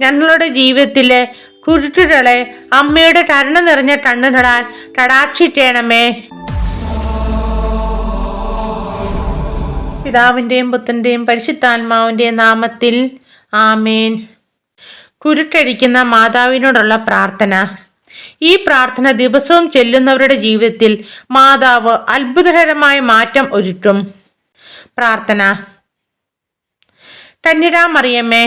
ഞങ്ങളുടെ ജീവിതത്തിലെ കുരുട്ടുകളെ അമ്മയുടെ കരുണ നിറഞ്ഞ കണ്ണുകളാൽ കടാക്ഷിക്കണമേ. പിതാവിൻ്റെയും പുത്രൻ്റെയും പരിശുദ്ധാത്മാവിൻ്റെയും നാമത്തിൽ ആമേൻ. കുരുട്ടടിക്കുന്ന മാതാവിനോടുള്ള പ്രാർത്ഥന. ഈ പ്രാർത്ഥന ദിവസവും ചെല്ലുന്നവരുടെ ജീവിതത്തിൽ മാതാവ് അത്ഭുതകരമായ മാറ്റം ഒരുക്കും. പ്രാർത്ഥന. കന്യകാമറിയമ്മേ,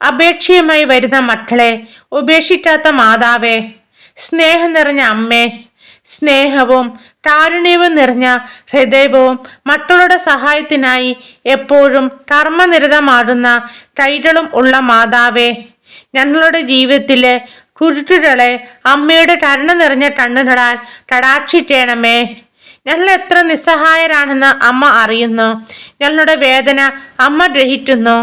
അപേക്ഷയുമായി വരുന്ന മക്കളെ ഉപേക്ഷിക്കാത്ത മാതാവേ, സ്നേഹം നിറഞ്ഞ അമ്മേ, സ്നേഹവും കാരുണ്യവും നിറഞ്ഞ ഹൃദയവും മക്കളുടെ സഹായത്തിനായി എപ്പോഴും കർമ്മനിരതമാകുന്ന കൈകളും ഉള്ള മാതാവേ, ഞങ്ങളുടെ ജീവിതത്തിലെ കുരുട്ടുകളെ അമ്മയുടെ കരുണ നിറഞ്ഞ കണ്ണുകളാൽ കടാക്ഷിക്കണമേ. ഞങ്ങൾ എത്ര നിസ്സഹായരാണെന്ന് അമ്മ അറിയുന്നു. ഞങ്ങളുടെ വേദന അമ്മ ഗ്രഹിക്കുന്നു.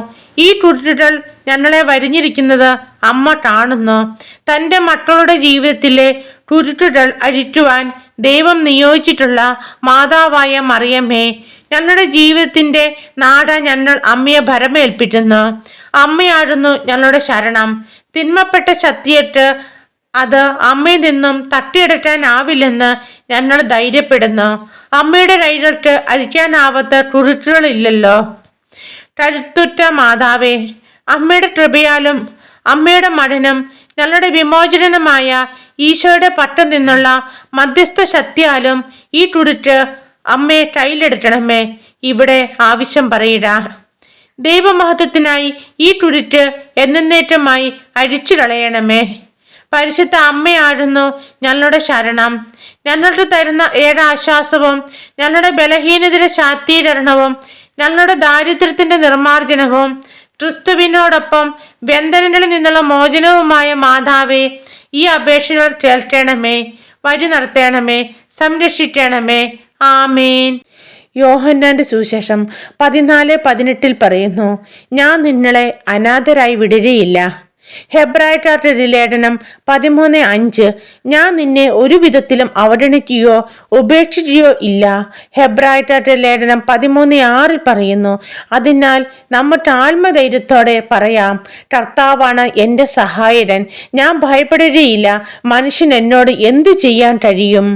ഈ കുരുട്ടുകൾ ഞങ്ങളെ വരിഞ്ഞിരിക്കുന്നത് അമ്മ കാണുന്നു. തൻ്റെ മക്കളുടെ ജീവിതത്തിലെ കുരുട്ടുകൾ അഴിക്കുവാൻ ദൈവം നിയോഗിച്ചിട്ടുള്ള മാതാവായ മറിയമ്മേ, ഞങ്ങളുടെ ജീവിതത്തിൻ്റെ നാട ഞങ്ങൾ അമ്മയെ ഭരമേൽപ്പിക്കുന്നു. അമ്മയായിരുന്നു ഞങ്ങളുടെ ശരണം. തിന്മപ്പെട്ട ശക്തിയിട്ട് അത് അമ്മയിൽ നിന്നും തട്ടിയെടുക്കാനാവില്ലെന്ന് ഞങ്ങൾ ധൈര്യപ്പെടുന്നു. അമ്മയുടെ കൈകൾക്ക് അഴിക്കാനാവാത്ത കുരുട്ടുകളില്ലല്ലോ. കരുത്തുറ്റ മാതാവേ, അമ്മയുടെ കൃപയാലും അമ്മയുടെ മകനും ഞങ്ങളുടെ വിമോചനമായ ഈശോയുടെ പട്ടം നിന്നുള്ള മധ്യസ്ഥ ശക്തിയാലും ഈ കുരുട്ട് അമ്മയെ കയ്യിലെടുക്കണമേ. ഇവിടെ ആവശ്യം പറയുക. ദൈവമഹത്വത്തിനായി ഈ കുരുട്ട് എന്നേറ്റമായി അഴിച്ചു കളയണമേ. പരിശുദ്ധ അമ്മയായിരുന്നു ഞങ്ങളുടെ ശരണം. ഞങ്ങൾക്ക് തരുന്ന ഏകാശ്വാസവും ഞങ്ങളുടെ ബലഹീനതയുടെ ശാക്തീകരണവും ഞങ്ങളുടെ ദാരിദ്ര്യത്തിന്റെ നിർമ്മാർജ്ജനവും ക്രിസ്തുവിനോടൊപ്പം ബന്ധനങ്ങളിൽ നിന്നുള്ള മോചനവുമായ മാതാവേ, ഈ അപേക്ഷകൾ കേൾക്കണമേ, വഴി നടത്തണമേ, സംരക്ഷിക്കണമേ. ആമേൻ. യോഹന്നാന്റെ സുവിശേഷം 14:18 പറയുന്നു, ഞാൻ നിങ്ങളെ അനാഥരായി വിടുകയില്ല. ഹെബ്രായക്കാരുടെ ലേഖനം 13:5, ഞാൻ നിന്നെ ഒരു വിധത്തിലും അവഗണിക്കുകയോ ഉപേക്ഷിക്കുകയോ ഇല്ല. ഹെബ്രായക്കാരുടെ ലേഖനം 13:6 പറയുന്നു, അതിനാൽ നമുക്ക് ആത്മധൈര്യത്തോടെ പറയാം, കർത്താവാണ് എൻ്റെ സഹായകൻ, ഞാൻ ഭയപ്പെടുകയില്ല. മനുഷ്യൻ എന്നോട് എന്തു ചെയ്യാൻ കഴിയും?